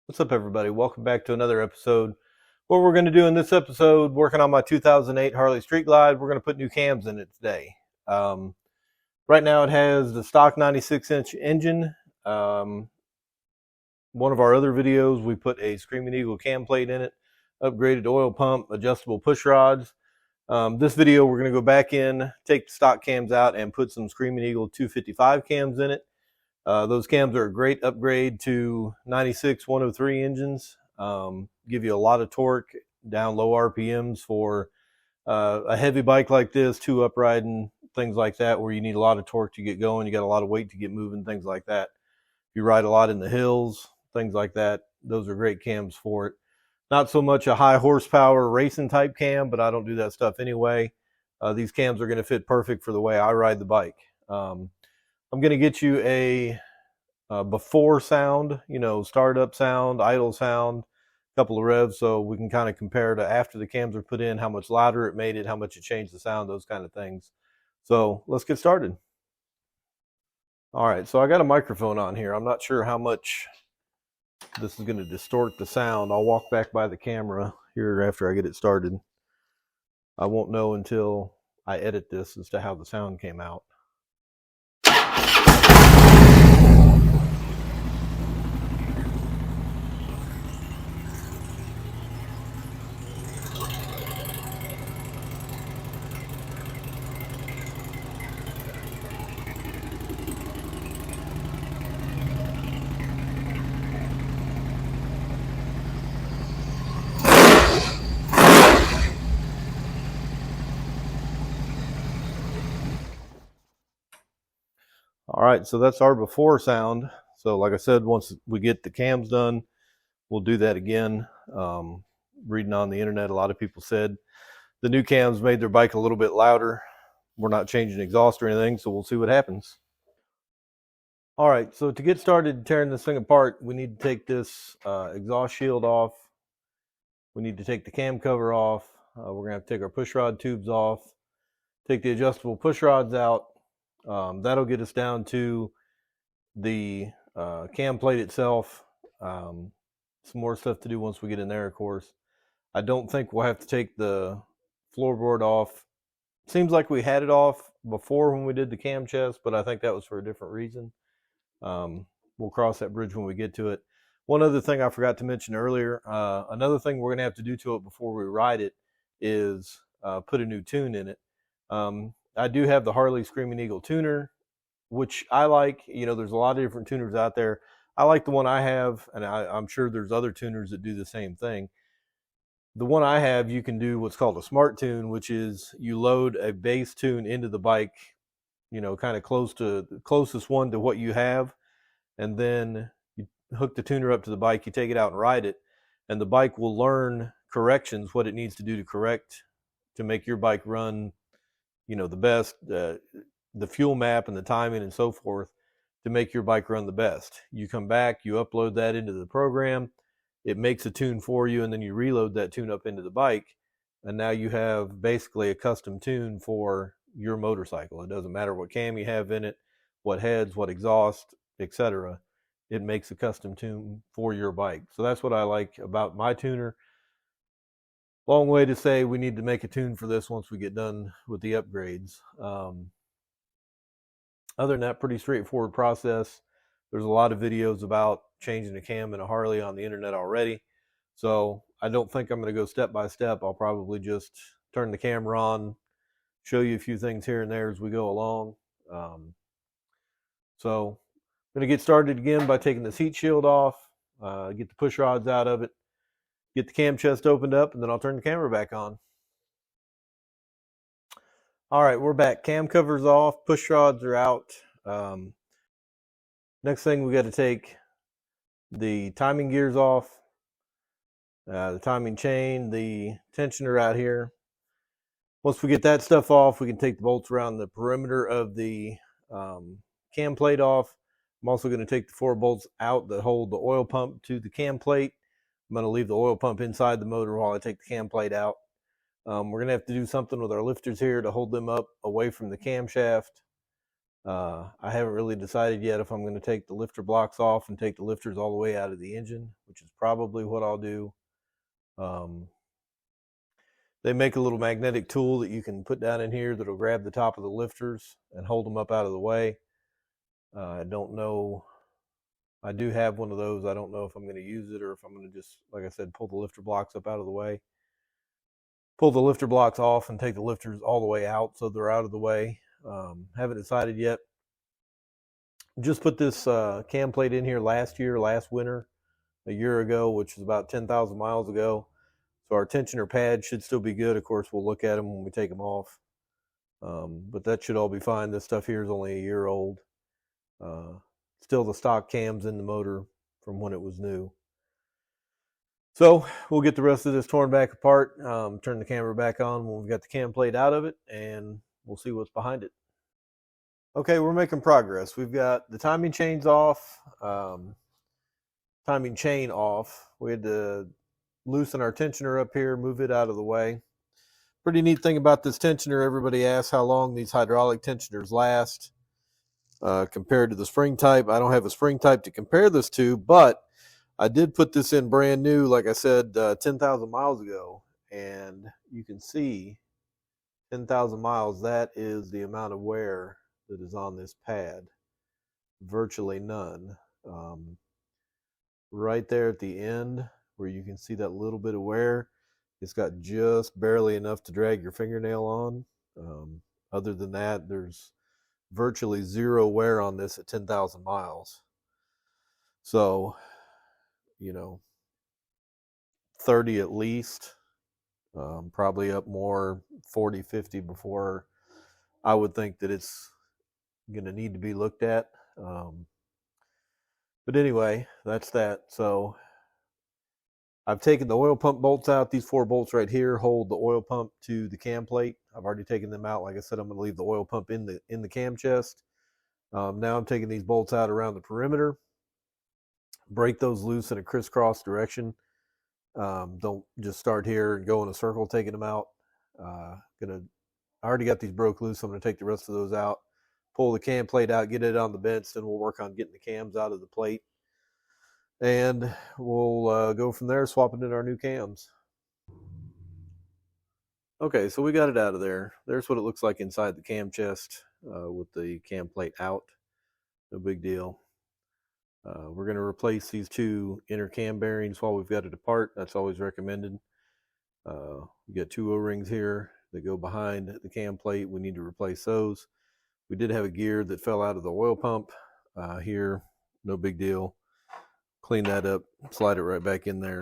What's up, everybody? Welcome back to another episode. What we're going to do in this episode, working on my 2008 Harley Street Glide, we're going to put new cams in it today. Right now it has the stock 96-inch engine. One of our other videos, we put a Screamin Eagle cam plate in it, upgraded oil pump, adjustable push rods. This video, we're going to go back in, take the stock cams out, and put some Screamin Eagle 255 cams in it. Those cams are a great upgrade to 96 103 engines. Give you a lot of torque down low RPMs for a heavy bike like this, two upriding, things like that, where you need a lot of torque to get going. You got a lot of weight to get moving, things like that. If you ride a lot in the hills, things like that, those are great cams for it. Not so much a high horsepower racing type cam, but I don't do that stuff anyway. These cams are going to fit perfect for the way I ride the bike. I'm going to get you a before sound, startup sound, idle sound, a couple of revs, so we can kind of compare to after the cams are put in, how much louder it made it, how much it changed the sound, those kind of things. So let's get started. All right, so I got a microphone on here. I'm not sure how much this is going to distort the sound. I'll walk back by the camera here after I get it started. I won't know until I edit this as to how the sound came out. All right, so that's our before sound. So like I said, once we get the cams done, we'll do that again. Reading on the internet, a lot of people said the new cams made their bike a little bit louder. We're not changing exhaust or anything, so we'll see what happens. All right, so to get started tearing this thing apart, we need to take this exhaust shield off. We need to take the cam cover off. We're going to have to take our push rod tubes off, take the adjustable push rods out. That'll get us down to the cam plate itself. Some more stuff to do once we get in there, of course. I don't think we'll have to take the floorboard off. Seems like we had it off before when we did the cam chest, but I think that was for a different reason. We'll cross that bridge when we get to it. One other thing I forgot to mention earlier, another thing we're going to have to do to it before we ride it is put a new tune in it. I do have the Harley Screamin Eagle tuner, which I like. There's a lot of different tuners out there. I like the one I have, and I'm sure there's other tuners that do the same thing. The one I have, you can do what's called a smart tune, which is you load a base tune into the bike, kind of close to the closest one to what you have, and then you hook the tuner up to the bike, you take it out and ride it, and the bike will learn corrections, what it needs to do to correct, to make your bike run, the best, the fuel map and the timing and so forth, to make your bike run the best. You come back, you upload that into the program, it makes a tune for you, and then you reload that tune up into the bike, and now you have basically a custom tune for your motorcycle. It doesn't matter what cam you have in it, what heads, what exhaust, etc. It makes a custom tune for your bike. So that's what I like about my tuner. Long way to say we need to make a tune for this once we get done with the upgrades. Other than that, pretty straightforward process. There's a lot of videos about changing a cam in a Harley on the internet already. So I don't think I'm going to go step by step. I'll probably just turn the camera on, show you a few things here and there as we go along. So I'm going to get started again by taking this heat shield off, get the push rods out of it, get the cam chest opened up, and then I'll turn the camera back on. All right, we're back. Cam cover's off, push rods are out. Next thing, we got to take the timing gears off, the timing chain, the tensioner out here. Once we get that stuff off, we can take the bolts around the perimeter of the cam plate off. I'm also going to take the 4 bolts out that hold the oil pump to the cam plate. I'm going to leave the oil pump inside the motor while I take the cam plate out. We're going to have to do something with our lifters here to hold them up away from the camshaft. I haven't really decided yet if I'm going to take the lifter blocks off and take the lifters all the way out of the engine, which is probably what I'll do. They make a little magnetic tool that you can put down in here that'll grab the top of the lifters and hold them up out of the way. I don't know. I do have one of those. I don't know if I'm going to use it or if I'm going to just, like I said, pull the lifter blocks up out of the way. Pull the lifter blocks off and take the lifters all the way out so they're out of the way. Haven't decided yet. Just put this cam plate in here last winter, a year ago, which is about 10,000 miles ago. So our tensioner pads should still be good. Of course, we'll look at them when we take them off. But that should all be fine. This stuff here is only a year old. Still the stock cams in the motor from when it was new. So we'll get the rest of this torn back apart, turn the camera back on when we've got the cam plate out of it, and we'll see what's behind it. Okay, we're making progress. We've got the timing chains off, timing chain off. We had to loosen our tensioner up here, move it out of the way. Pretty neat thing about this tensioner, everybody asks how long these hydraulic tensioners last compared to the spring type. I don't have a spring type to compare this to, but I did put this in brand new, like I said, 10,000 miles ago, and you can see 10,000 miles, that is the amount of wear that is on this pad. Virtually none. Right there at the end where you can see that little bit of wear, it's got just barely enough to drag your fingernail on. Other than that, there's virtually zero wear on this at 10,000 miles. So, 30 at least, probably up more, 40, 50 before I would think that it's going to need to be looked at. But anyway, that's that. So I've taken the oil pump bolts out. These 4 bolts right here hold the oil pump to the cam plate. I've already taken them out. Like I said, I'm going to leave the oil pump in the cam chest. Now I'm taking these bolts out around the perimeter. Break those loose in a crisscross direction. Don't just start here and go in a circle taking them out. I already got these broke loose, so I'm going to take the rest of those out. Pull the cam plate out, get it on the bench, then we'll work on getting the cams out of the plate. And we'll go from there, swapping in our new cams. Okay, so we got it out of there. There's what it looks like inside the cam chest with the cam plate out. No big deal. We're going to replace these 2 inner cam bearings while we've got it apart. That's always recommended. We got 2 O-rings here that go behind the cam plate. We need to replace those. We did have a gear that fell out of the oil pump here. No big deal. Clean that up, slide it right back in there.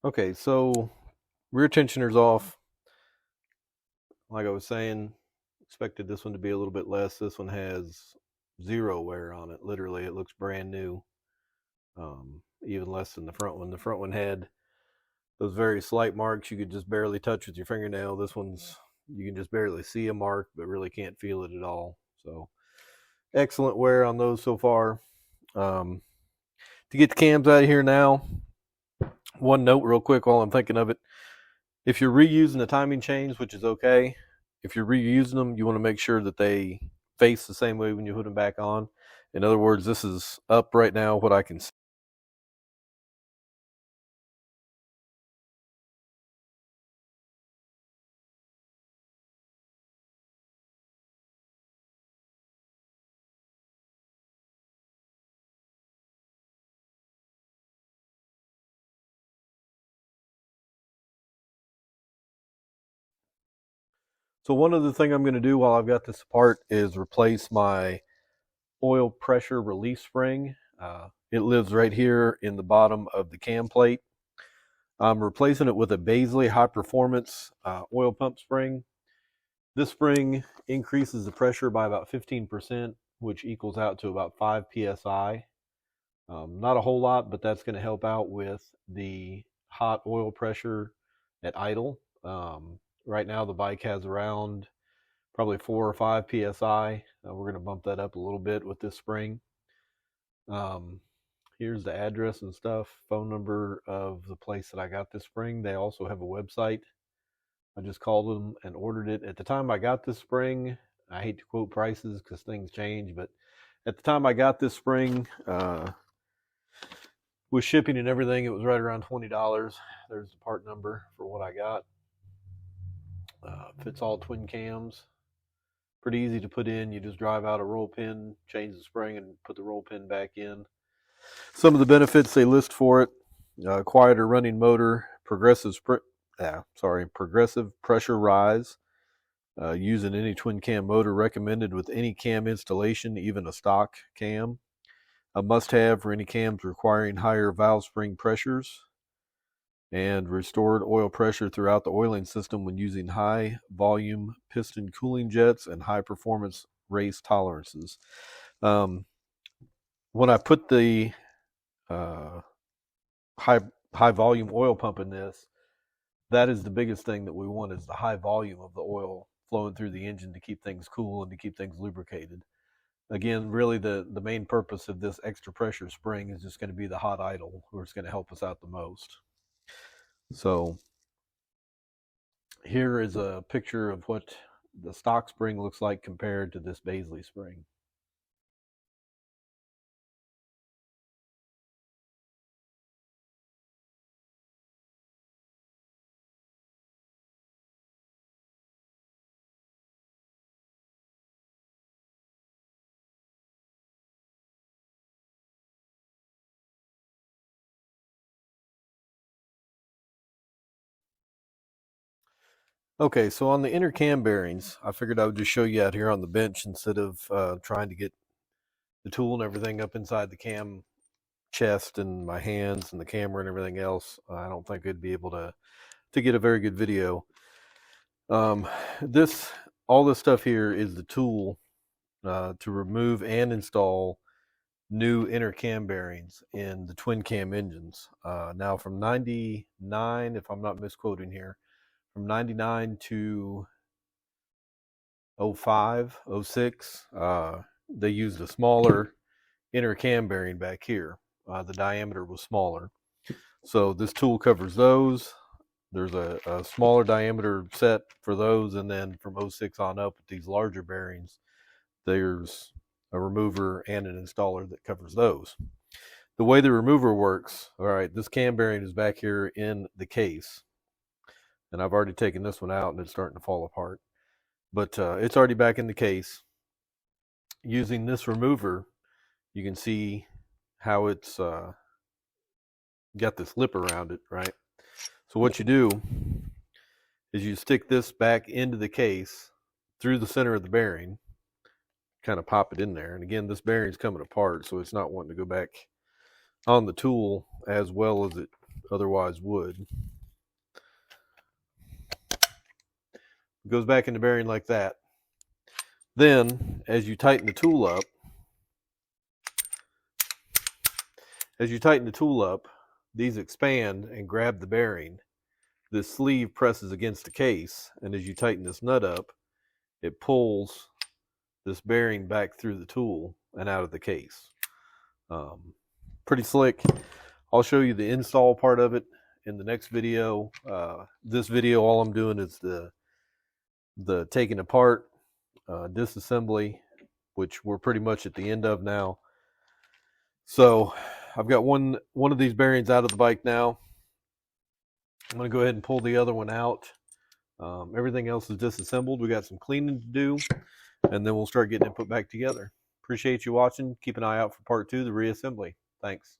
Okay, so rear tensioner's off. Like I was saying, expected this one to be a little bit less. This one has 0 wear on it. Literally, it looks brand new. Even less than the front one. The front one had those very slight marks you could just barely touch with your fingernail. This one's, you can just barely see a mark, but really can't feel it at all. So excellent wear on those so far. To get the cams out of here now, one note real quick while I'm thinking of it. If you're reusing the timing chains, which is okay, if you're reusing them, you want to make sure that they face the same way when you put them back on. In other words, this is up right now, what I can see. So one other thing I'm going to do while I've got this apart is replace my oil pressure release spring. It lives right here in the bottom of the cam plate. I'm replacing it with a Baisley high performance oil pump spring. This spring increases the pressure by about 15%, which equals out to about 5 psi. Not a whole lot, but that's going to help out with the hot oil pressure at idle. Right now the bike has around probably 4 or 5 psi. We're going to bump that up a little bit with this spring. Here's the address and stuff, phone number of the place that I got this spring. They also have a website. I just called them and ordered it. At the time I got this spring, I hate to quote prices because things change, but at the time I got this spring, with shipping and everything, it was right around $20. There's the part number for what I got. Fits all twin cams. Pretty easy to put in. You just drive out a roll pin, change the spring, and put the roll pin back in. Some of the benefits they list for it: quieter running motor, progressive pressure rise, using any twin cam motor, recommended with any cam installation, even a stock cam. A must-have for any cams requiring higher valve spring pressures, and restored oil pressure throughout the oiling system when using high volume piston cooling jets and high performance race tolerances. When I put the high volume oil pump in this, that is the biggest thing that we want, is the high volume of the oil flowing through the engine to keep things cool and to keep things lubricated. Again, really the main purpose of this extra pressure spring is just going to be the hot idle, where it's going to help us out the most. So here is a picture of what the stock spring looks like compared to this Baisley spring. Okay, so on the inner cam bearings, I figured I would just show you out here on the bench instead of trying to get the tool and everything up inside the cam chest and my hands and the camera and everything else. I don't think I'd be able to get a very good video. All this stuff here is the tool to remove and install new inner cam bearings in the twin cam engines. Now from 99, if I'm not misquoting here, from 99 to 05, 06, they used a smaller inner cam bearing back here. The diameter was smaller. So this tool covers those. There's a smaller diameter set for those, and then from 06 on up with these larger bearings, there's a remover and an installer that covers those. The way the remover works, all right, this cam bearing is back here in the case, and I've already taken this one out and it's starting to fall apart, but it's already back in the case. Using this remover, you can see how it's got this lip around it, right? So what you do is you stick this back into the case through the center of the bearing, kind of pop it in there. And again, this bearing's coming apart, so it's not wanting to go back on the tool as well as it otherwise would. It goes back in the bearing like that. Then, as you tighten the tool up, these expand and grab the bearing. This sleeve presses against the case, and as you tighten this nut up, it pulls this bearing back through the tool and out of the case. Pretty slick. I'll show you the install part of it in the next video. This video, all I'm doing is the taking apart, disassembly, which we're pretty much at the end of now. So I've got one of these bearings out of the bike now. I'm going to go ahead and pull the other one out. Everything else is disassembled. We got some cleaning to do, and then we'll start getting it put back together. Appreciate you watching. Keep an eye out for part 2, the reassembly. Thanks.